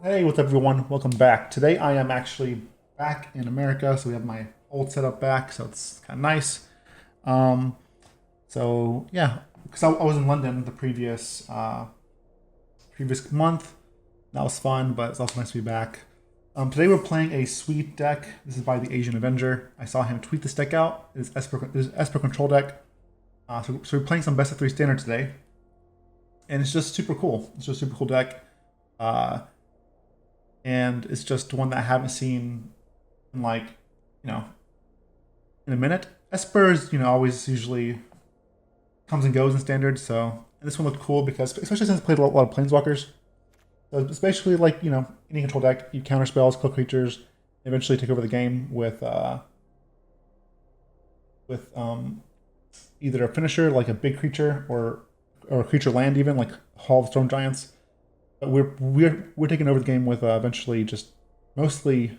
Hey, what's up everyone? Welcome back. Today I am actually back in America, so we have my old setup back, so it's kind of nice. Um, so yeah, because I was in London the previous month. That was fun, but it's also nice to be back. Today we're playing a sweet deck. This is by the AsianAvenger. I saw him tweet this deck out. It's Esper control deck. So we're playing some best of three standard today, and it's just super cool. It's just a super cool deck. And it's just one that I haven't seen in in a minute. Esper's, always usually comes and goes in standard, so and this one looked cool because especially since I played a lot of planeswalkers. So it's basically like, any control deck, you counter spells, kill creatures, and eventually take over the game with either a finisher like a big creature or a creature land, even like Hall of Storm Giants. But we're taking over the game with eventually just mostly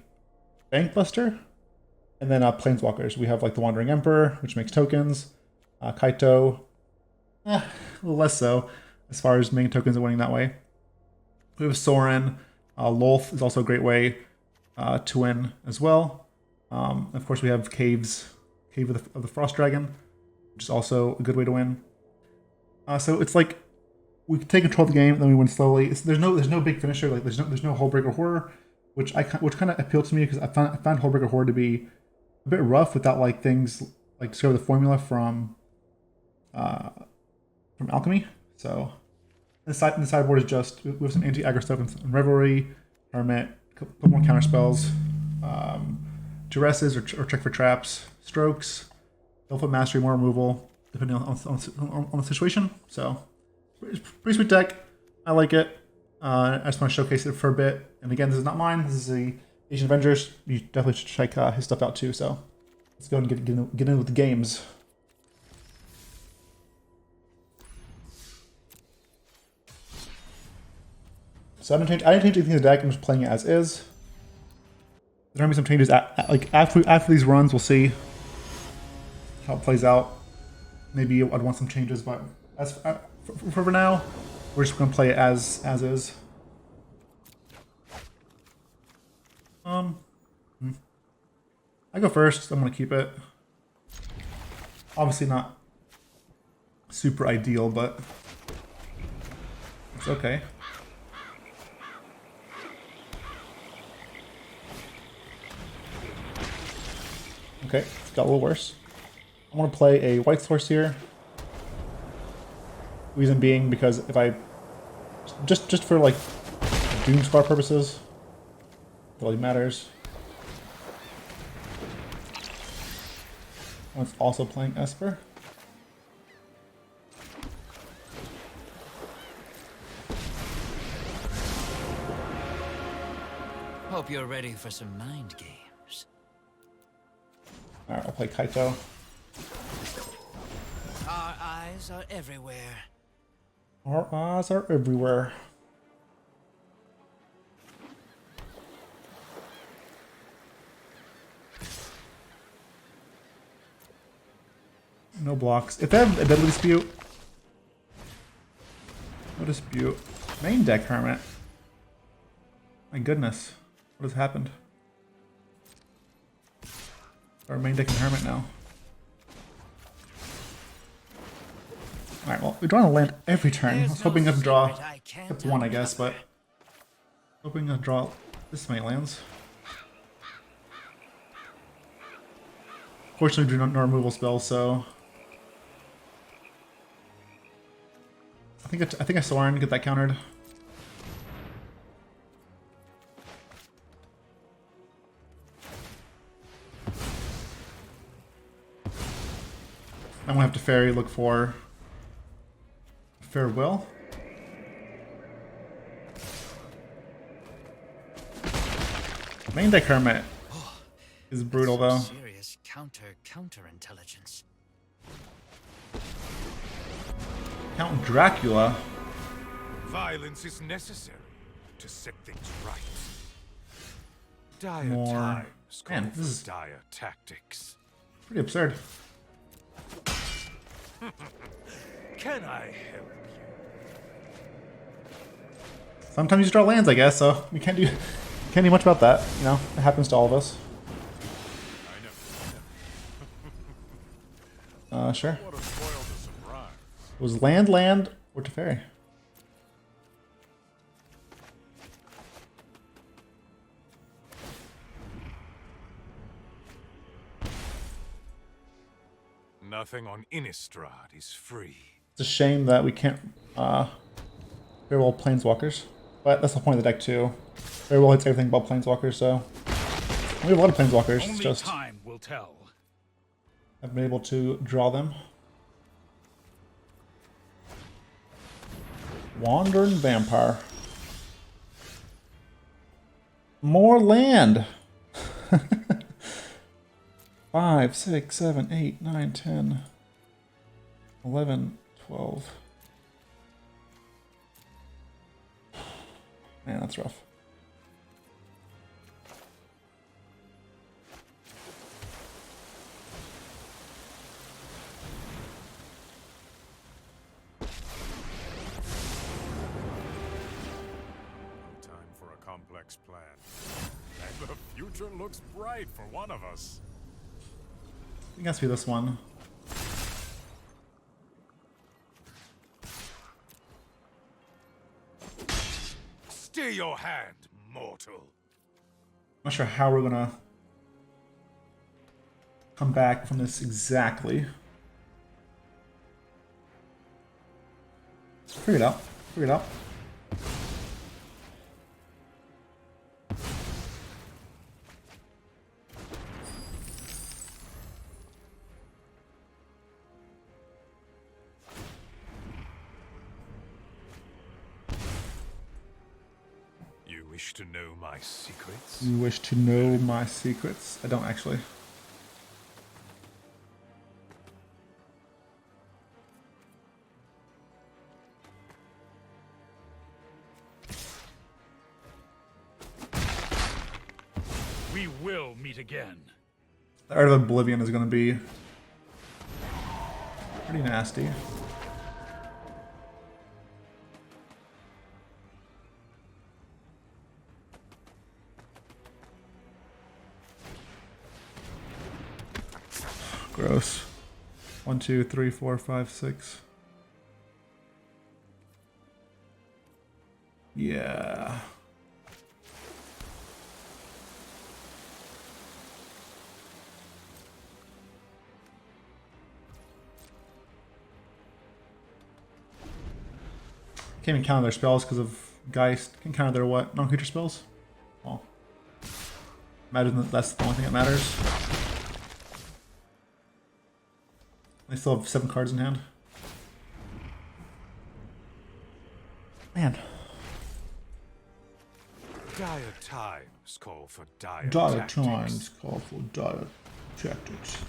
Bankbuster, and then Planeswalkers. We have like the Wandering Emperor, which makes tokens. Kaito, a little less so as far as making tokens and winning that way. We have Sorin. Lolth is also a great way to win as well. Of course, we have Cave of the Frost Dragon, which is also a good way to win. So it's like we take control of the game, then we win slowly. There's no big finisher, like there's no Hullbreaker Horror, which kind of appealed to me because I found Hullbreaker Horror to be a bit rough without like things like discover the formula from Alchemy. So the sideboard is just we have some anti-aggro stuff and Revelry, Hermit, a couple more counter spells, Duresses or check for traps, Strokes, Elffoot Mastery, more removal depending on the situation. So it's pretty sweet deck. I like it. I just want to showcase it for a bit. And again, this is not mine. This is the AsianAvengers. You definitely should check his stuff out too. So let's go and get in with the games. So I didn't change anything to the deck. I'm just playing it as is. There might be some changes after these runs. We'll see how it plays out. Maybe I'd want some changes, but as for now, we're just gonna play it as is. I go first. I'm gonna keep it. Obviously not super ideal, but it's okay. Okay, it's got a little worse. I want to play a white source here. Reason being because if I just for like Doomskar purposes, it really matters. It's also playing Esper. Hope you're ready for some mind games. Alright, I'll play Kaito. Our eyes are everywhere. Our eyes are everywhere. No blocks. If they have ability dispute, no dispute. Main deck Hermit. My goodness, what has happened? Our main deck and Hermit now. Alright, well, we're drawing a land every turn. I was hoping I'd draw except one, I guess, but hoping I'd draw this many lands. Fortunately, no removal spells, so I think I Sorin get that countered. I'm gonna have Teferi look for Farewell. Main deck Hermit is brutal though. Serious counter intelligence. Count Dracula. Violence is necessary to set things right. Dire More. times call Man, for this is dire tactics. pretty absurd. Can I help Sometimes you just draw lands, I guess, so we can't do much about that. You know, it happens to all of us. Sure. What a spoiled surprise. It was land, or Teferi. Nothing on Innistrad is free. It's a shame that we can't very well Planeswalkers, but that's the point of the deck too. Very well hits everything but Planeswalkers, so we have a lot of Planeswalkers. It's Only just time will tell. I've been able to draw them. Wandering Vampire. More land. 5, 6, 7, 8, 9, 10, 11, 12. Man, that's rough. No time for a complex plan. And the future looks bright for one of us. I think it has to be this one. Stay your hand, mortal. I'm not sure how we're gonna come back from this exactly. Figure it out. Figure it out. You wish to know my secrets? You wish to know my secrets? I don't actually. We will meet again. The Art of Oblivion is going to be pretty nasty. Gross. 1, 2, 3, 4, 5, 6. Yeah. Can't even counter their spells because of Geist. Can counter their what? Non-creature spells? Well, imagine that that's the only thing that matters. They still have 7 cards in hand. Man. Dire times call for dire Dire tactics. times call for dire tactics.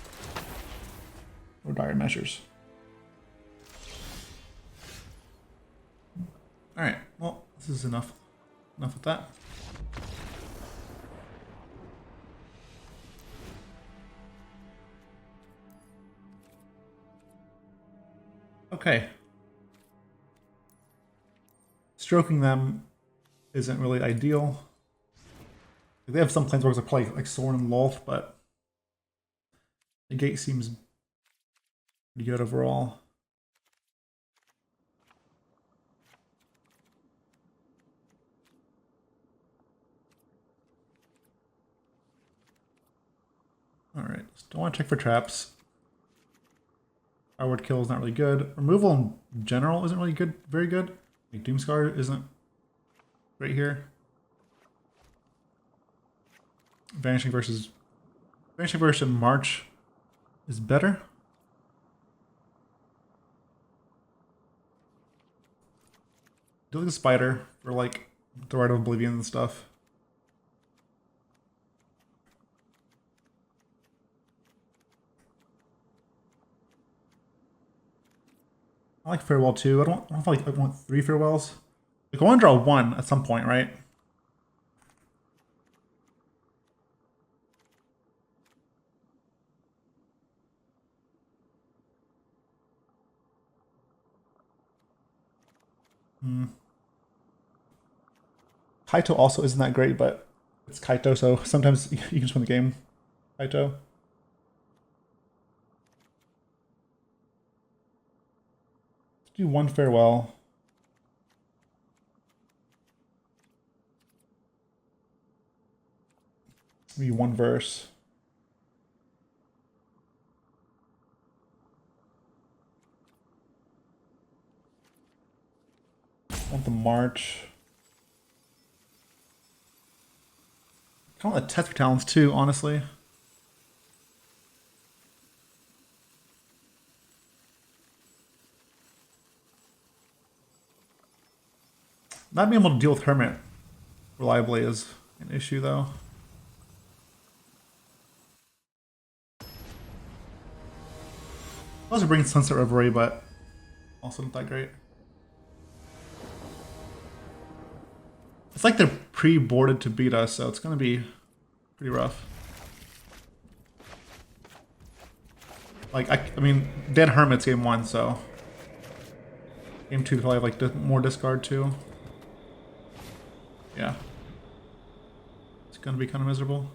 Or dire measures. Alright, well, this is enough. Enough with that. Okay. Stroking them isn't really ideal. They have some planeswalkers that play like Sorin and Lolth, but Negate seems pretty good overall. Alright, don't want to check for traps. Outward kill is not really good. Removal in general isn't really good, very good. Like Doomskar isn't right here. Vanishing Verse in March is better. Do like the spider for like the Rite of Oblivion and stuff. I like Farewell too. I don't know if I want 3 Farewells. Like I want to draw 1 at some point, right? Kaito also isn't that great, but it's Kaito, so sometimes you can just win the game. Kaito. Let's do one farewell. Maybe one verse. Want the march. Kind of the Teferi talents too, honestly. Not being able to deal with Hermit reliably is an issue, though. I was bringing Sunset Reverie, but also not that great. It's like they're pre-boarded to beat us, so it's going to be pretty rough. Like, I mean, they had Hermits game 1, so game 2 probably have like more discard too. Yeah. It's going to be kind of miserable.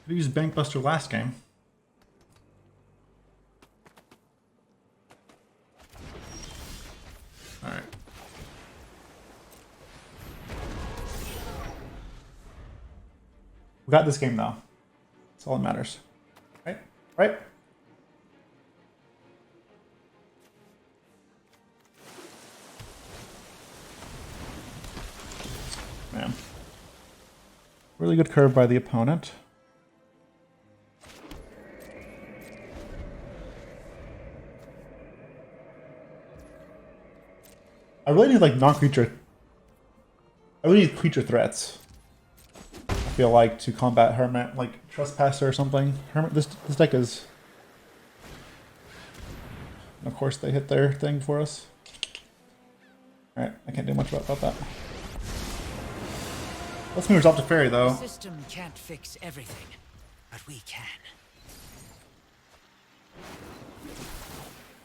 Could use Bankbuster last game. Alright. We got this game though. That's all that matters. Right? Right? Man. Really good curve by the opponent. I really need like non-creature. I really need creature threats. I feel like to combat Hermit, like Trespasser or something. Hermit. This deck is. And of course, they hit their thing for us. All right, I can't do much about that. Let's move resolve to Teferi though. The system can't fix everything, but we can.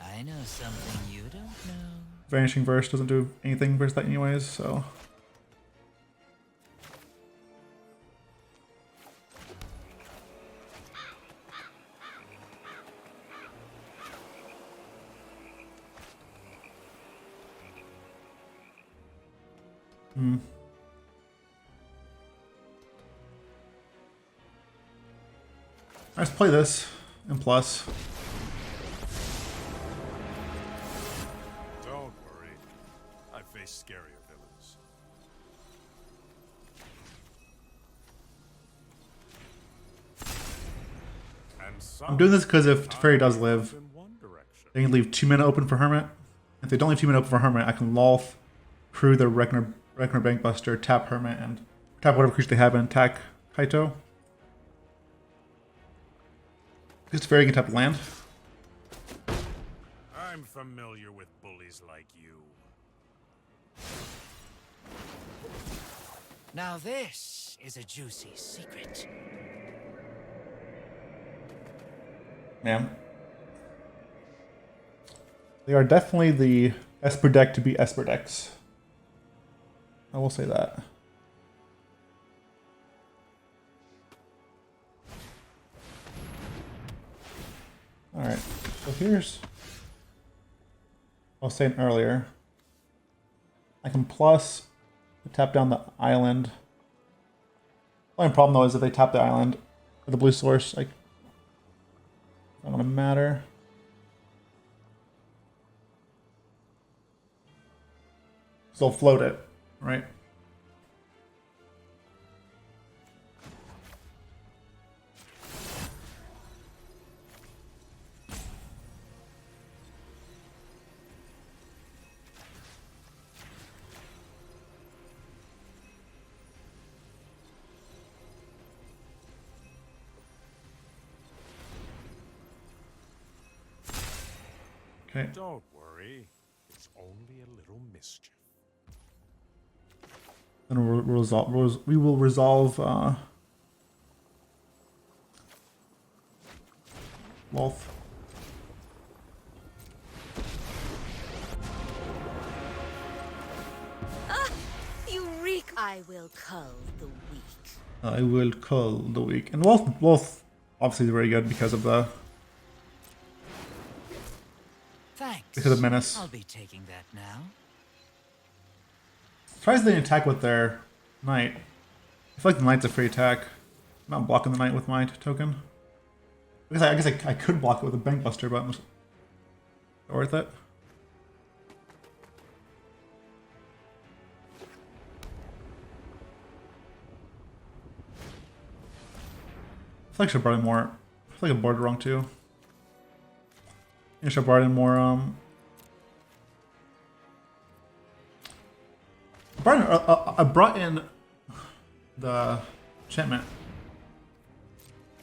I know something you don't know. Vanishing Verse doesn't do anything versus that anyways, so. Let's play this and plus. Don't worry. I face scarier villains. I'm doing this because if Teferi does live, in one direction. they can leave 2 mana open for Hermit. If they don't leave 2 mana open for Hermit, I can Lolth, crew the Reckoner Bankbuster, tap Hermit, and tap whatever creature they have and attack Kaito. Because Teferi can tap land. I'm familiar with bullies like you. Now this is a juicy secret. Man. They are definitely the Esper deck to be Esper decks. I will say that. Alright, so here's... I was saying earlier. I can plus tap down the island. The only problem though is if they tap the island or the blue source, like, not gonna matter. So they'll float it, right? Okay. Don't worry. It's only a little mischief. Then we will resolve Lolth. I will cull the weak. I will cull the weak. And Lolth obviously is very good because of the Thanks. menace. I'll be taking that now. Tries the attack with their knight. I feel like the knight's a free attack. I'm not blocking the knight with my token. I guess I could block it with a Bankbuster, but it's worth it. I feel like I should have brought in more. I feel like I boarded wrong too. I should have brought in more. I brought in the enchantment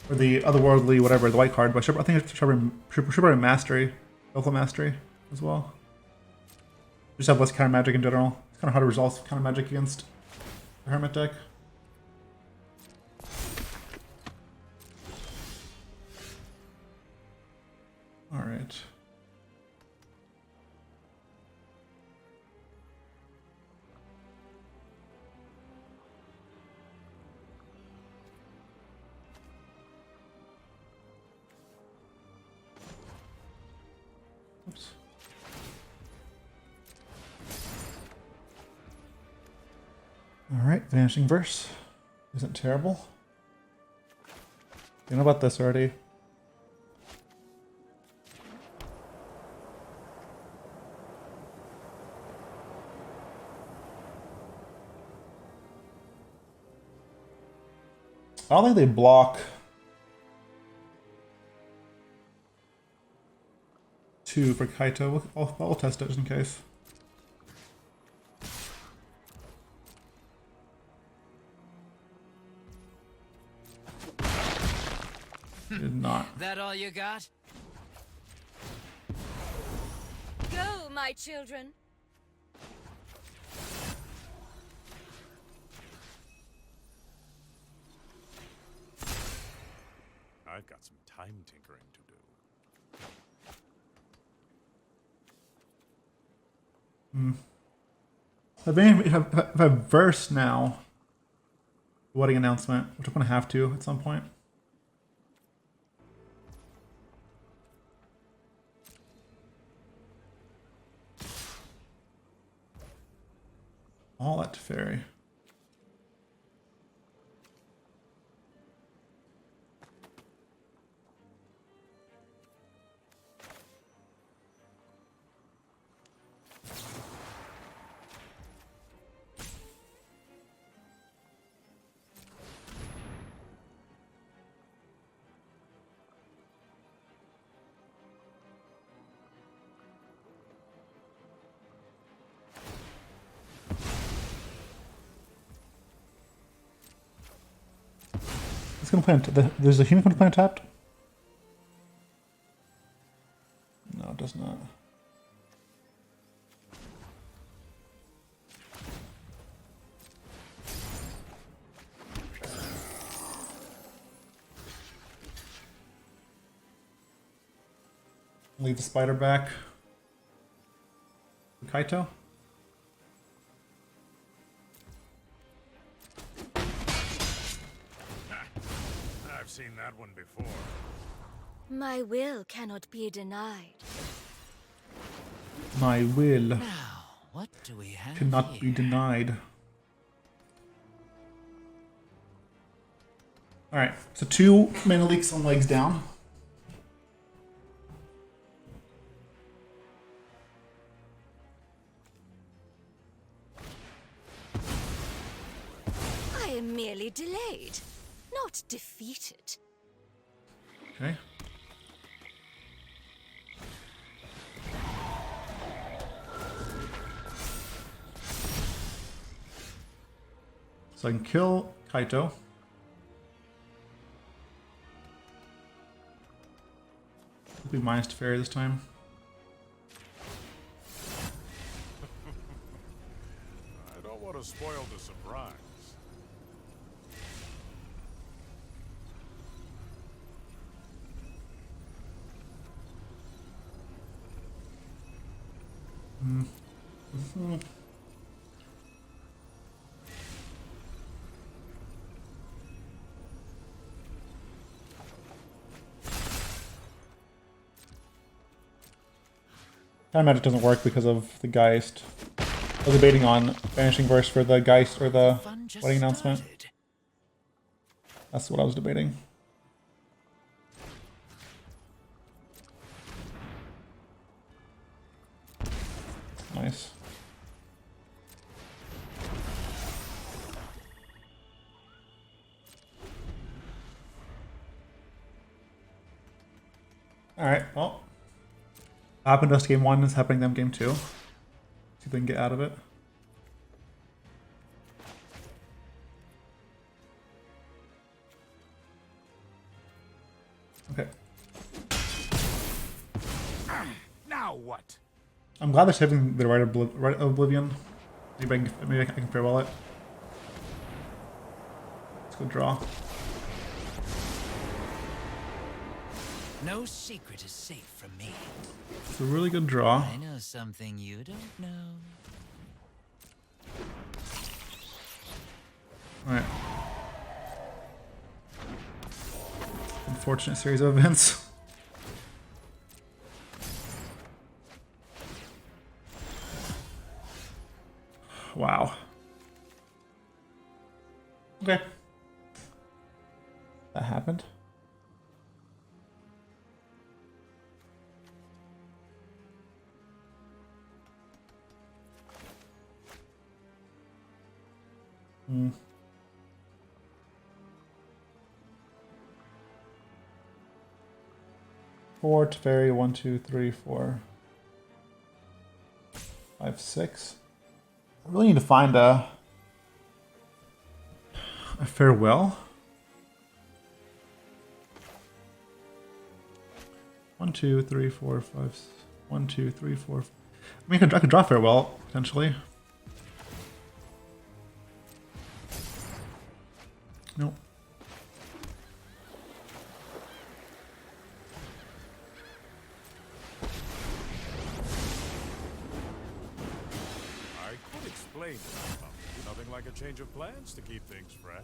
or the otherworldly whatever, the white card. But I think I should bring mastery, Elfin mastery as well. Just have less counter magic in general. It's kind of hard to resolve counter magic against the hermit deck. All right. Oops. All right, Vanishing Verse isn't terrible. You know about this already. I don't think they block 2 for Kaito. I'll test it just in case. Did not. That all you got? Go, my children. I've got some time tinkering to do. I have a verse now. Wedding announcement, which I'm gonna have to at some point. All that Teferi. It's gonna play. There's a human gonna play untapped. No, it does not. Leave the spider back. Kaito. I've seen that one before. My will cannot be denied. My will Now, what do we have cannot here? be denied. Alright, so 2 mana leaks on legs down. I am merely delayed, not defeated. Okay. So I can kill Kaito. It'll be minus Teferi this time. I don't want to spoil the surprise. Time Magic doesn't work because of the Geist. I was debating on Vanishing Verse for the Geist or the Fun just wedding announcement. started. That's what I was debating. Nice. Alright, well. Happened to us game 1 is happening to them game 2. See if they can get out of it. Okay. Now what? I'm glad they're saving the right of Oblivion. Maybe I can farewell it. Let's go draw. No secret is safe from me. It's a really good draw. I know something you don't know. Alright. Unfortunate series of events. Wow. Okay. That happened. Hmm. Four Teferi, 1, 2, 3, 4, 5, 6. I really need to find a farewell. 1, 2, 3, 4, 5. 1, 2, 3, 4. I mean, I could draw farewell potentially. Nope. I could explain this. Nothing like a change of plans to keep things fresh.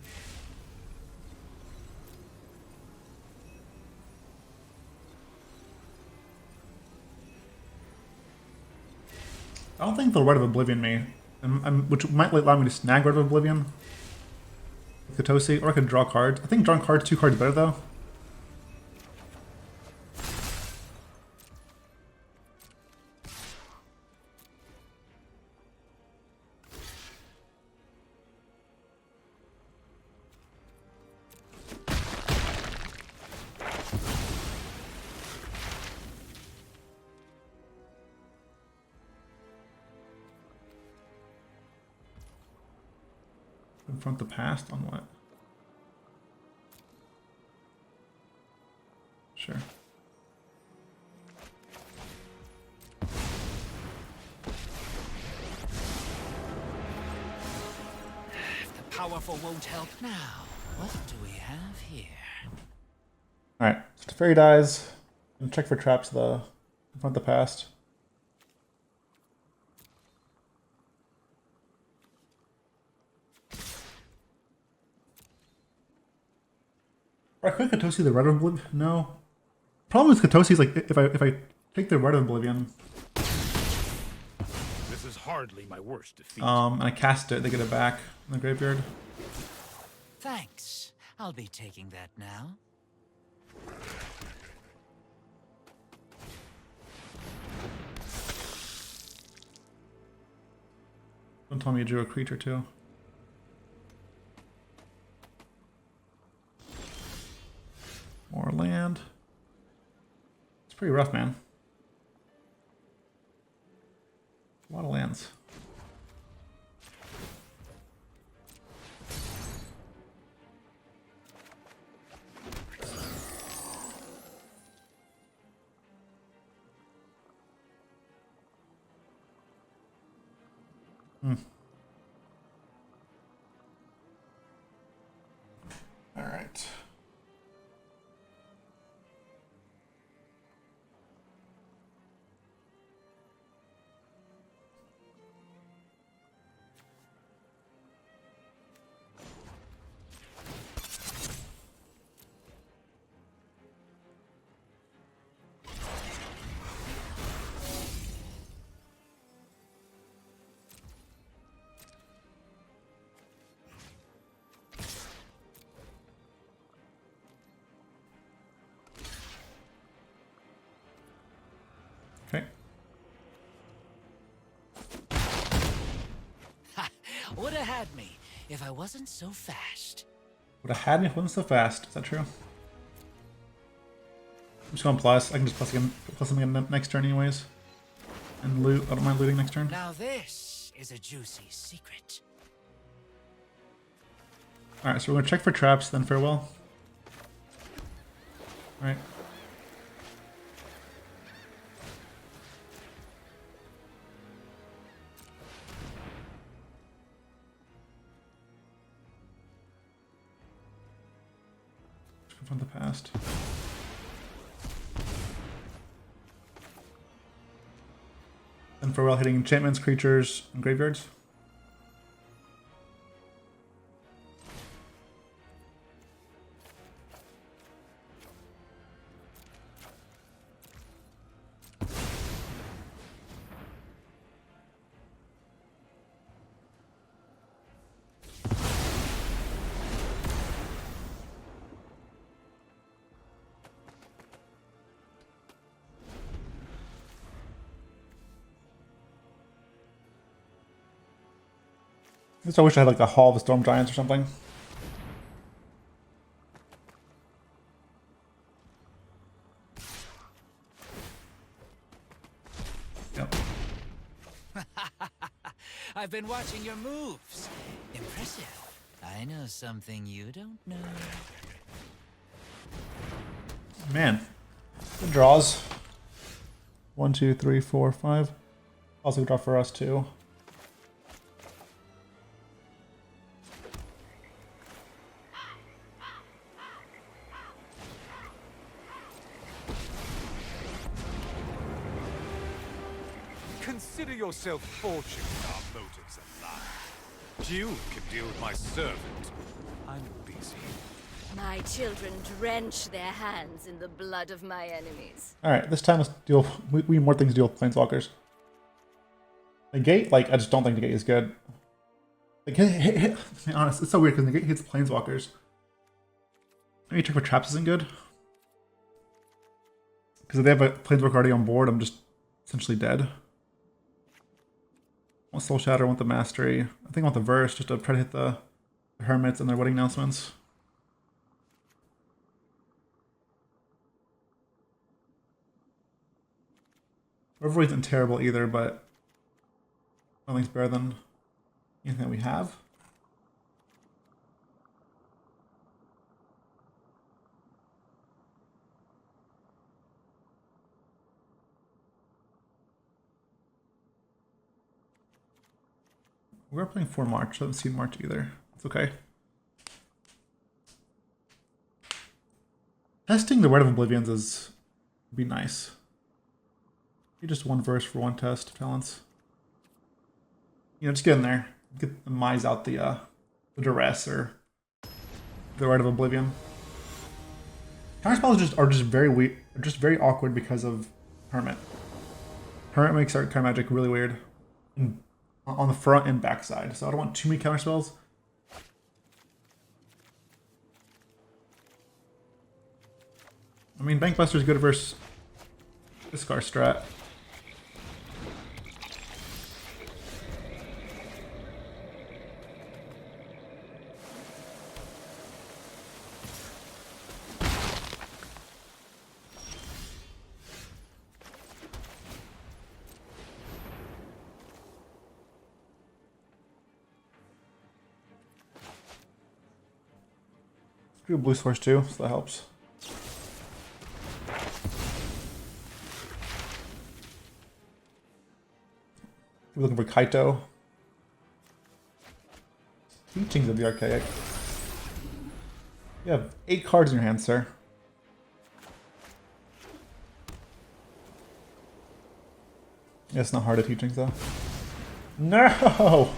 I don't think they'll Right of Oblivion me, which might allow me to snag Right of Oblivion with Katosi, or I could draw cards. I think drawing cards, 2 cards better though. Confront the past on what? Sure. The powerful won't help now. What do we have here? Alright, so Teferi dies. And check for traps the confront the past. I could Katosi the Red of Oblivion. No. Problem with Katosi is like if I take the Red of Oblivion, This is hardly my worst defeat. and I cast it, they get it back in the graveyard. Thanks. I'll be taking that now. Don't tell me you drew a creature too. More land. It's pretty rough, man. A lot of lands. All right. Would have had me if I wasn't so fast. Would have had me if it wasn't so fast. Is that true? I'm just going plus. I can just plus him again next turn anyways. And loot. I don't mind looting next turn. Now this is a juicy secret. Alright, so we're gonna check for traps, then farewell. Alright. From the past. And farewell hitting enchantments, creatures, and graveyards. I wish I had like a Hall of the Storm Giants or something. Yep. I've been watching your moves. Impressive. I know something you don't know. Man. Good draws. 1, 2, 3, 4, 5. Also good draw for us too. Consider yourself fortunate our motives align. You can deal with my servant. I'm busy. My children drench their hands in the blood of my enemies. Alright, this time let's deal. We need more things to deal with Planeswalkers. Negate, like, I just don't think Negate is good. Like, to be honest, it's so weird because Negate hits Planeswalkers. Maybe check for traps isn't good. Because if they have a Planeswalker already on board, I'm just essentially dead. I want Soul Shatter, I want the Mastery. I think I want the Verse just to try to hit the Hermits and their wedding announcements. Overweight isn't terrible either, but I don't think it's better than anything that we have. We're playing for March. I haven't seen March either. It's okay. Testing the Word of Oblivions is would be nice. Maybe just one verse for one test, talents. You know, just get in there. Get the Mise out the duress or the Rite of Oblivion. Counterspells are just very weak, just very awkward because of Hermit. Hermit makes Art Kind Magic really weird on the front and back side, so I don't want too many counterspells. I mean, Bankbuster is good versus Doomskar strat. Do a blue source too, so that helps. We're looking for Kaito. Teachings of the Archaic. You have 8 cards in your hand, sir. Yeah, it's not hard at teachings though. No!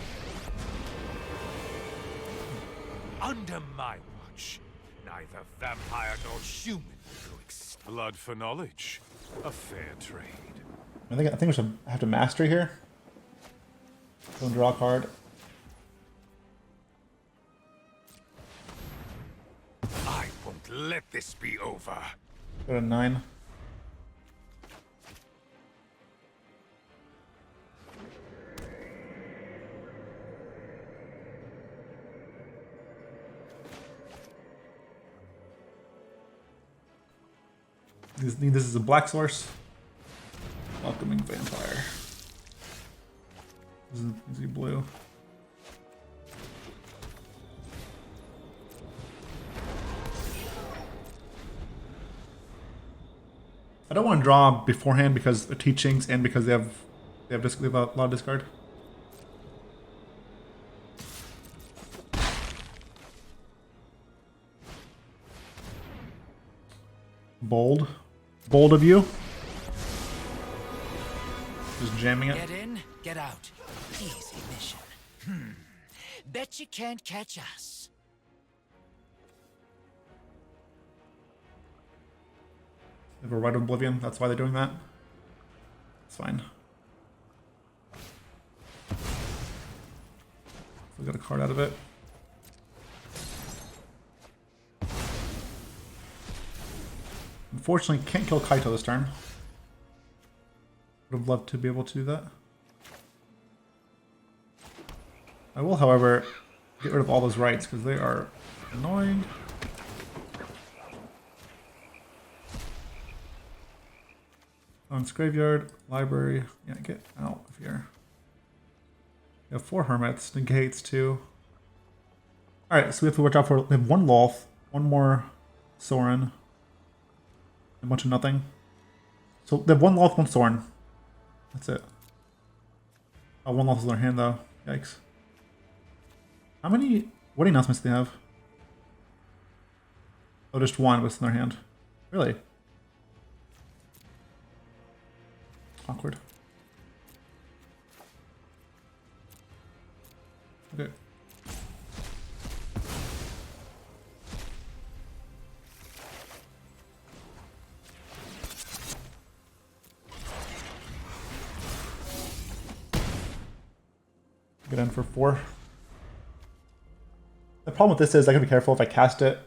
Under my watch, neither vampire nor human will go extinct. Blood for knowledge. A fair trade. I think we should have to mastery here. Go draw a card. I won't let this be over. Go to 9. This is a black source. Welcoming Vampire. This is blue. I don't want to draw beforehand because of teachings and because they have a lot of discard. Bold of you. Just jamming it. Get in, get out. Easy mission. Bet you can't catch us. They have a right of oblivion. That's why they're doing that. It's fine. We got a card out of it. Unfortunately, can't kill Kaito this turn. Would have loved to be able to do that. I will, however, get rid of all those rights because they are annoying. On's graveyard, library. Yeah, get out of here. We have 4 hermits, negates 2. Alright, so we have to watch out for. We have 1 Lolth, 1 more Sorin, a bunch of nothing. So they have 1 Lolth, 1 Sorin. That's it. Oh, 1 Lolth is in their hand though. Yikes. How many wedding announcements do they have? Oh, just 1, but it's in their hand. Really? Awkward. Okay. Get in for 4. The problem with this is I gotta be careful if I cast it.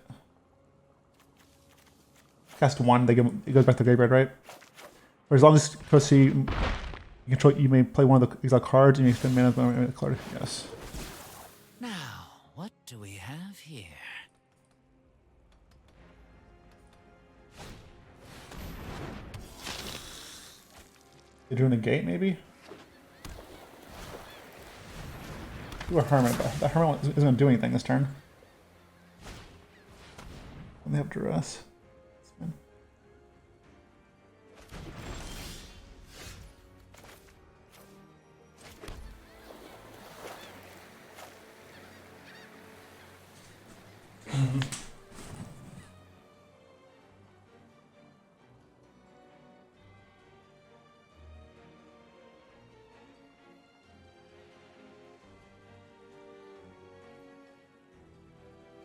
Cast 1, it goes back to the graveyard, right? Or as long as you control, you may play one of the exile cards and you spend mana on the card. Yes. Now, what do we have here? They drew a Negate, maybe? Do a Hermit, but the Hermit isn't going to do anything this turn. And they have Duress.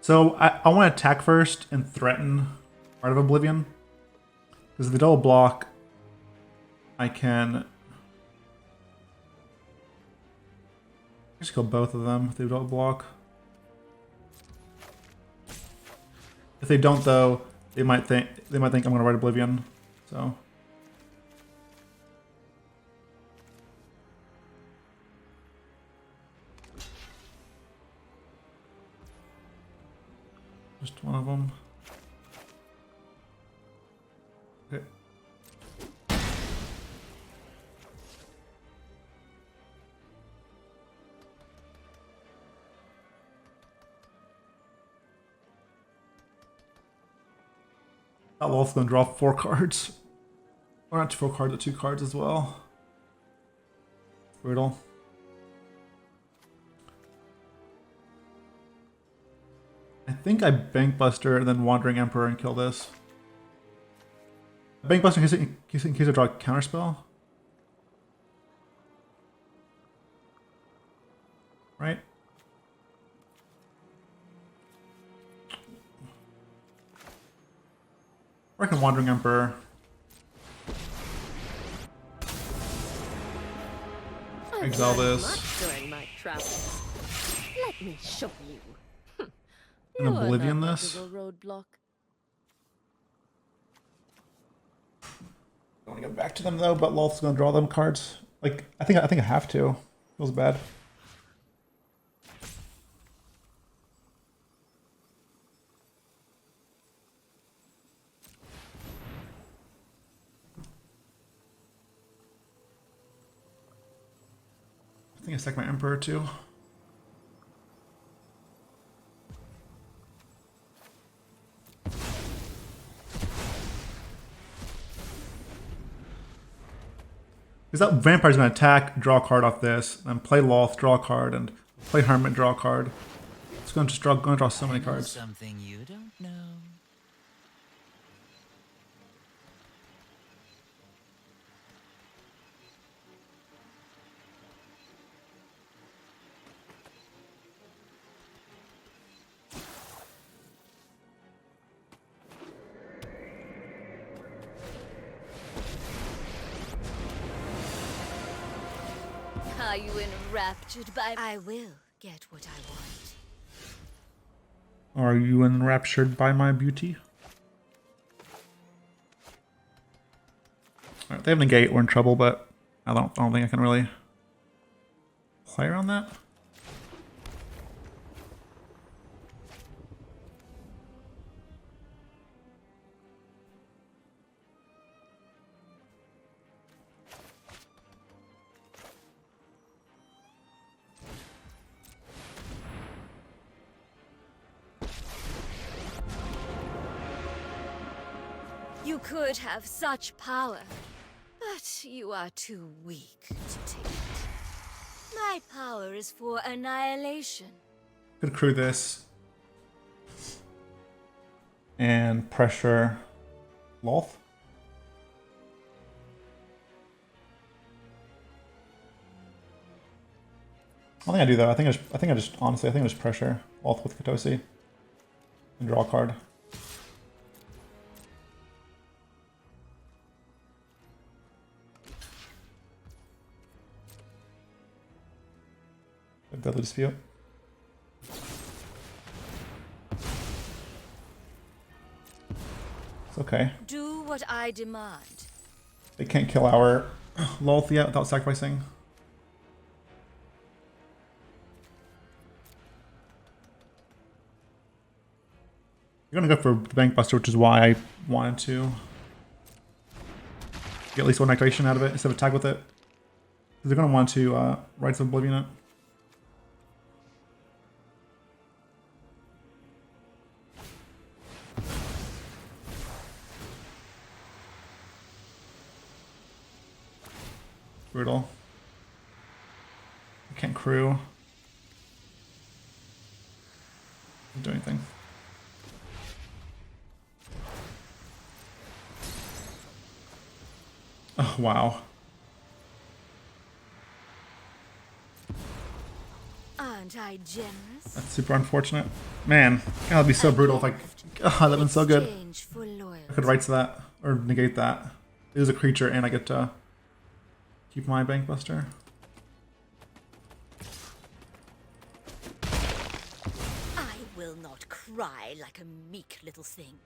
So I want to attack first and threaten Art of Oblivion. Because if they double block, I can just kill both of them if they double block. If they don't though, they might think I'm gonna write Oblivion. So just one of them. Okay. That Lolth's gonna draw 4 cards. Or not 4 cards, but 2 cards as well. Brutal. I think I Bankbuster and then Wandering Emperor and kill this. Bankbuster in case I draw a counterspell. Right? Or I can Wandering Emperor. Exile this. During my travels. Let me show you. And Oblivion this. Roadblock. I want to go back to them though, but Lolth's gonna draw them cards. Like I think I have to. Feels bad. Need to sack my Emperor too. Because that Vampire's going to attack, draw a card off this, then play Lolth, draw a card, and play Hermit, draw a card. It's going to draw so many cards. Something you don't know. Are you enraptured by... I will get what I want. Are you enraptured by my beauty? Alright, they have Negate, we're in trouble, but I don't think I can really play around that. You could have such power, but you are too weak to take it. My power is for annihilation. Could crew this. And pressure Lolth. I think I do though. I think I just honestly I just pressure Lolth with Katoshi and draw a card. Deadly Dispute. It's okay. Do what I demand. They can't kill our Lolth yet without sacrificing. You're gonna go for the Bankbuster, which is why I wanted to get at least one activation out of it instead of attack with it. They're gonna want to Rites of Oblivion it. Brutal. I can't crew. Doesn't do anything. Oh, wow. Aren't I generous? That's super unfortunate. Man, God, that'd be so brutal if I... God, that'd been so good. I could Rites that, or negate that. It is a creature, and I get to keep my Bankbuster. I will not cry like a meek little thing.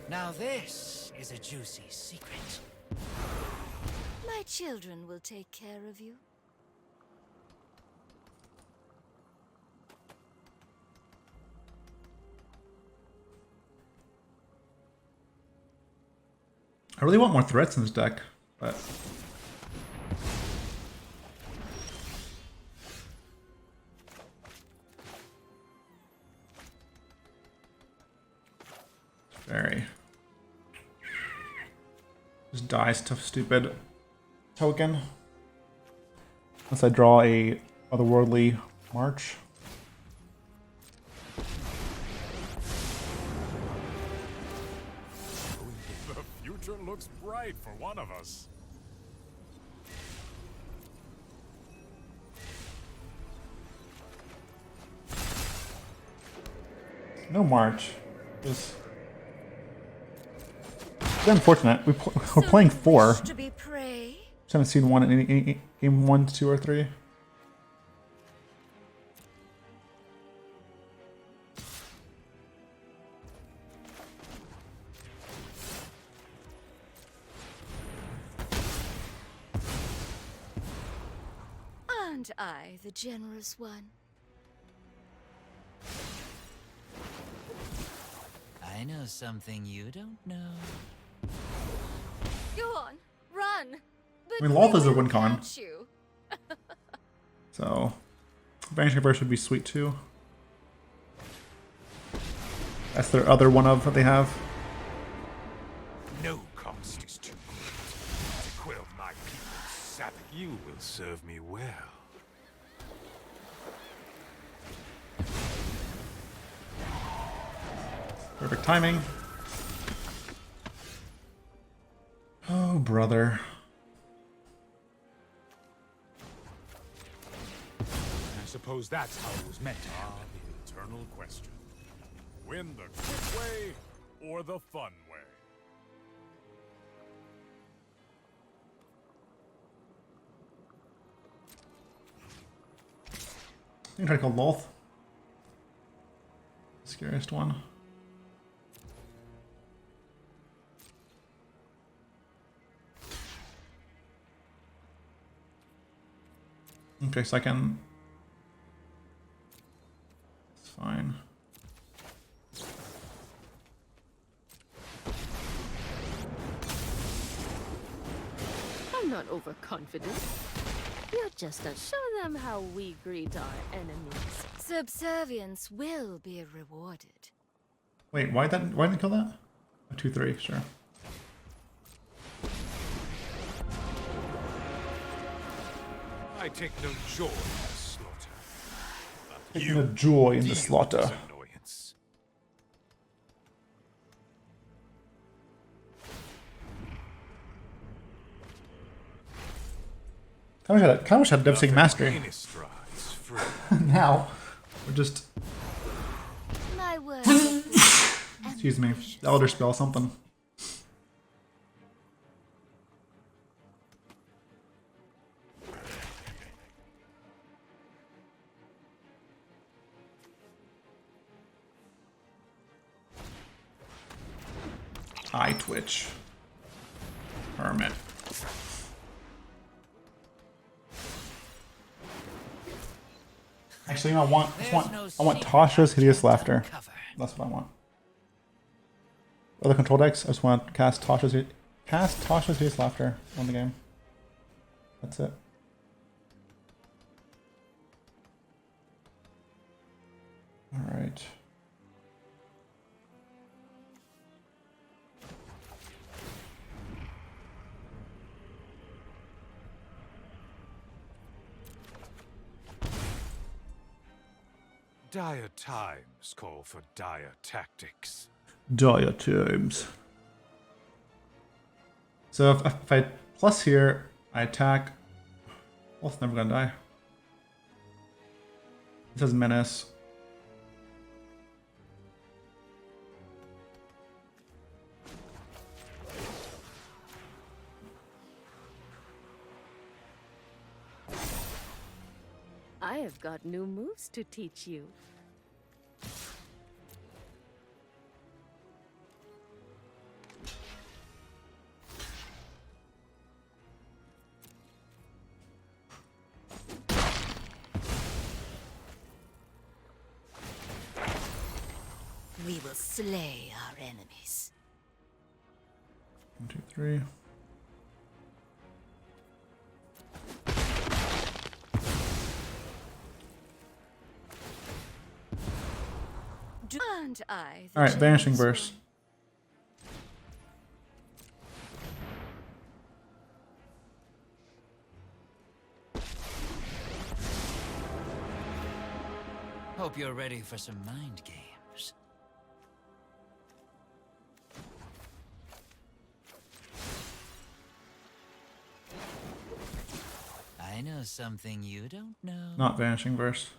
Now this is a juicy secret. My children will take care of you. I really want more threats in this deck, but... Very... Just dies to stupid token. Unless I draw a Otherworldly March. The future looks bright for one of us. No March. It's unfortunate. We're playing 4. To be prey. Just haven't seen one in any game 1, 2, or 3. Aren't I the generous one? I know something you don't know. Go on, run. But I mean, Lolth we is a will win con. catch you. So, Vanishing Verse would be sweet too. That's their other one of that they have. No cost is too great to quell my people's savage. You will serve me well. Perfect timing. Oh, brother. I suppose that's how it was meant. Ah, the eternal question. Win the quick way or the fun way? I think I call Lolth. Scariest one. Okay, so I can. It's fine. I'm not overconfident. You're just to show them how we greet our enemies. Subservience will be rewarded. Wait, why didn't they kill that? A 2/3, sure. I take no joy in the slaughter. But Taking a joy in the deal slaughter. with annoyance. Kind of wish I had Devastating Mastery. Nothing strides free. Now, we're just, My word. is excuse me, ambitious. Elder Spell something. Eye twitch. Hermit. Actually, I want Tasha's Hideous Laughter. That's what I want. Other control decks, I just want to cast Tasha's Hideous Laughter on the game. That's it. All right. Dire times call for dire tactics. Dire times. So if I plus here, I attack. Well, it's never gonna die. It says menace. I have got new moves to teach you. We will slay our enemies. 1, 2, 3. And I. the All right, Vanishing Chain's Verse. Hope you're ready for some mind games. I know something you don't know. Not Vanishing Verse.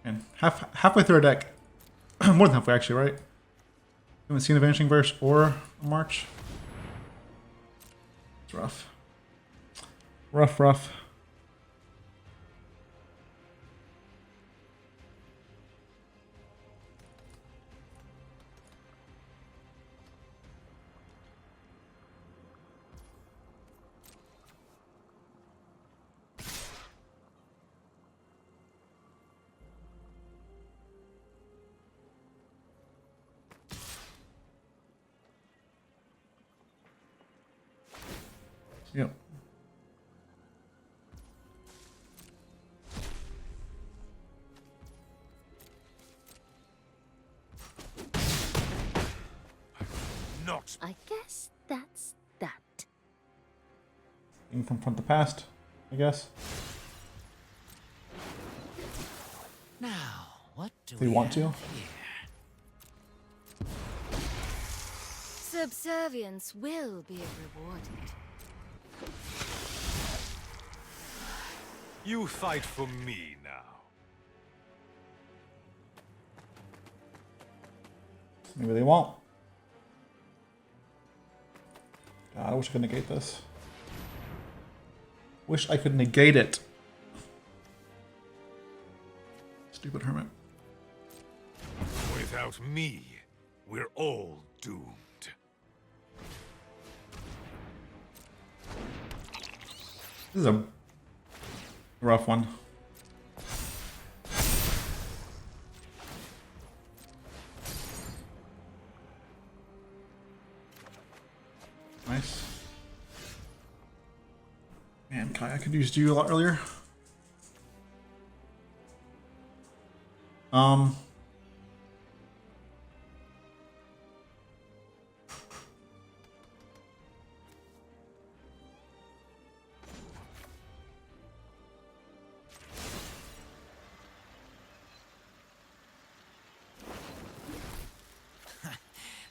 And halfway through our deck, more than halfway actually, right? Haven't seen a Vanishing Verse or a March. It's rough. Rough. Yep. Not I guess that's that. You can confront the past, I guess. Now, what do If you want to. have here? Subservience will be rewarded. you fight for me now. Maybe they won't. God, I wish I could negate this. Wish I could negate it. Stupid hermit. Without me, we're all doomed. This is a rough one. Nice. Man, Kaya could use you a lot earlier.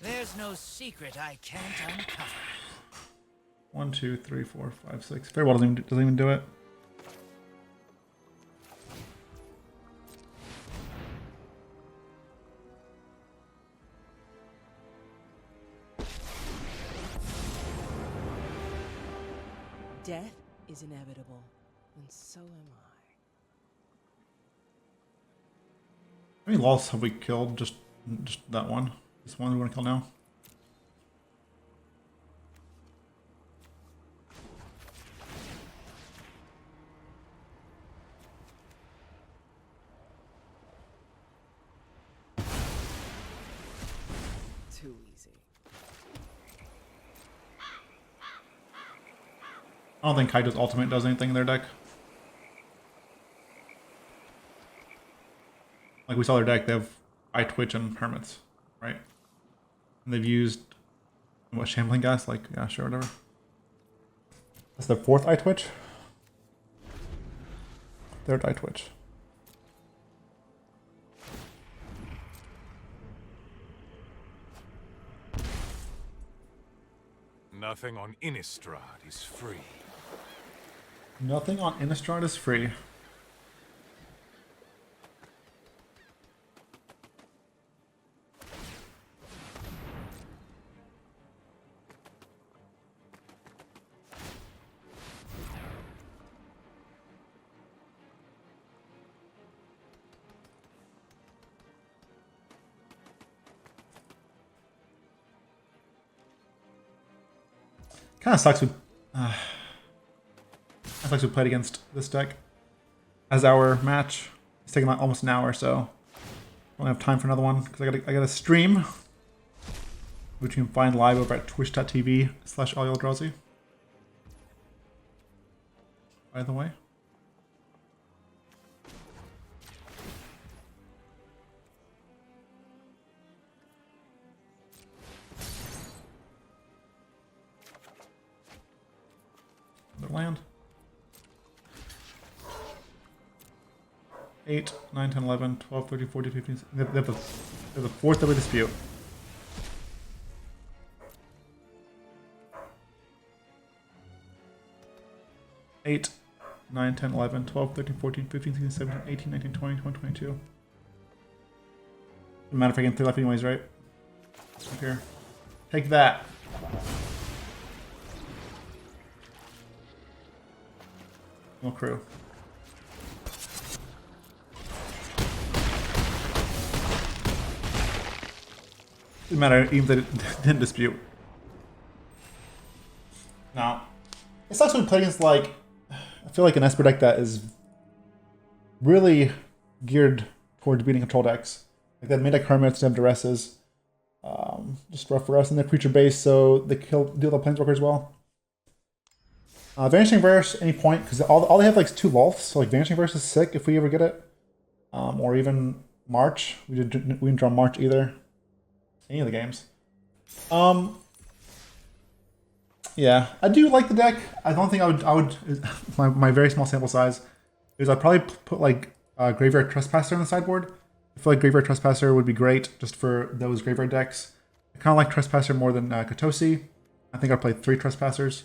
There's no secret I can't uncover. 1, 2, 3, 4, 5, 6. Very well doesn't even do it. Death is inevitable, and so am I. How many Lolths have we killed? Just that one. This one we want to kill now. Too easy. I don't think Kaito's ultimate does anything in their deck. Like we saw their deck, they have Eye Twitch and Hermits, right? And they've used what, Shambling Gas? Like, yeah, sure, whatever. That's the 4th Eye Twitch. 3rd Eye Twitch. Nothing on Innistrad is free. Nothing on Innistrad is free. Kind of sucks we played against this deck as our match. It's taking like almost an hour, so I don't have time for another one because I gotta stream, which you can find live over at twitch.tv/Aintrazi. By the way. Land. 8, 9, 10, 11, 12, 13, 14, 15. They have the 4th of a dispute. Eight, 9, 10, 11, 12, 13, 14, 15, 16, 17, 18, 19, 20, 21, 22. Doesn't matter if I get 3 left anyways, right? Up here. Take that. No crew. Didn't matter even if they didn't dispute. Now, it sucks when we play against like, I feel like an Esper deck that is really geared towards beating control decks. Like that mid deck Hermits to have Duresses. Just rough for us in their creature base, so they deal with the Planeswalker as well. Vanishing Verse, any point, because all they have like is 2 Lolths, so like Vanishing Verse is sick if we ever get it. Or even March. We didn't draw March either. Any of the games. Yeah, I do like the deck. I don't think I would my very small sample size is I'd probably put like Graveyard Trespasser on the sideboard. I feel like Graveyard Trespasser would be great just for those graveyard decks. I kind of like Trespasser more than Katoshi. I think I'd play 3 Trespassers.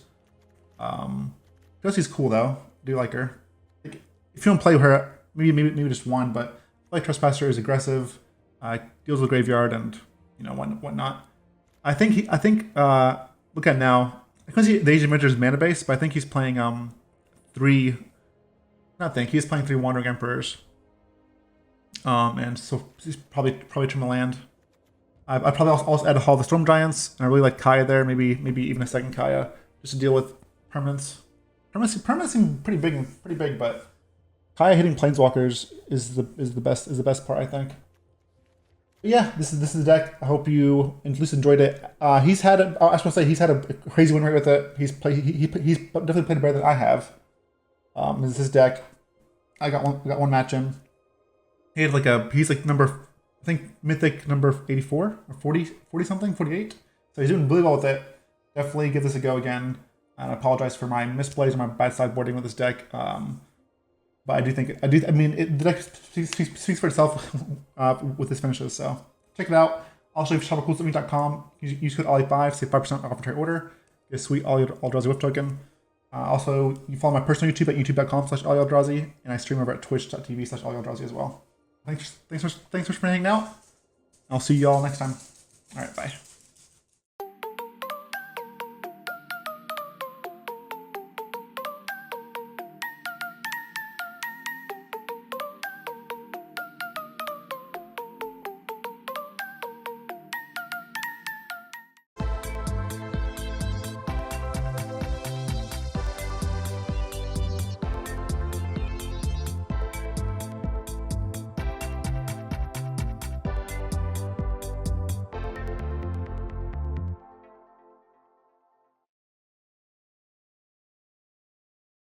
Katoshi's cool though. I do like her. Like, if you don't play her, maybe just 1, but I feel like Trespasser is aggressive, deals with graveyard and whatnot. I think look at now. I couldn't see the AsianAvenger mana base, but I think he's playing 3. He's playing 3 Wandering Emperors. And so he's probably trim a land. I'd probably also add a Hall of the Storm Giants, and I really like Kaya there. Maybe even a second Kaya just to deal with permanents. Permanents seem pretty big, but Kaya hitting Planeswalkers is the best part, I think. But yeah, this is the deck. I hope you at least enjoyed it. He's had he's had a crazy win rate with it. He's definitely played better than I have. This is his deck. I got one match in. He had he's like number, I think mythic number 84 or 40 something, 48. So he's doing really well with it. Definitely give this a go again. And I apologize for my misplays and my bad sideboarding with this deck. But I mean, the deck speaks for itself with his finishes. So check it out. Also, if you shop at CoolStuffInc.com, use code OLLY5, save 5% off entire order. Get a sweet Eldrazi Whip token. Also, you follow my personal YouTube at youtube.com/OllyEldrazi, and I stream over at twitch.tv/OllyEldrazi as well. Thanks for hanging out. I'll see you all next time. All right, bye.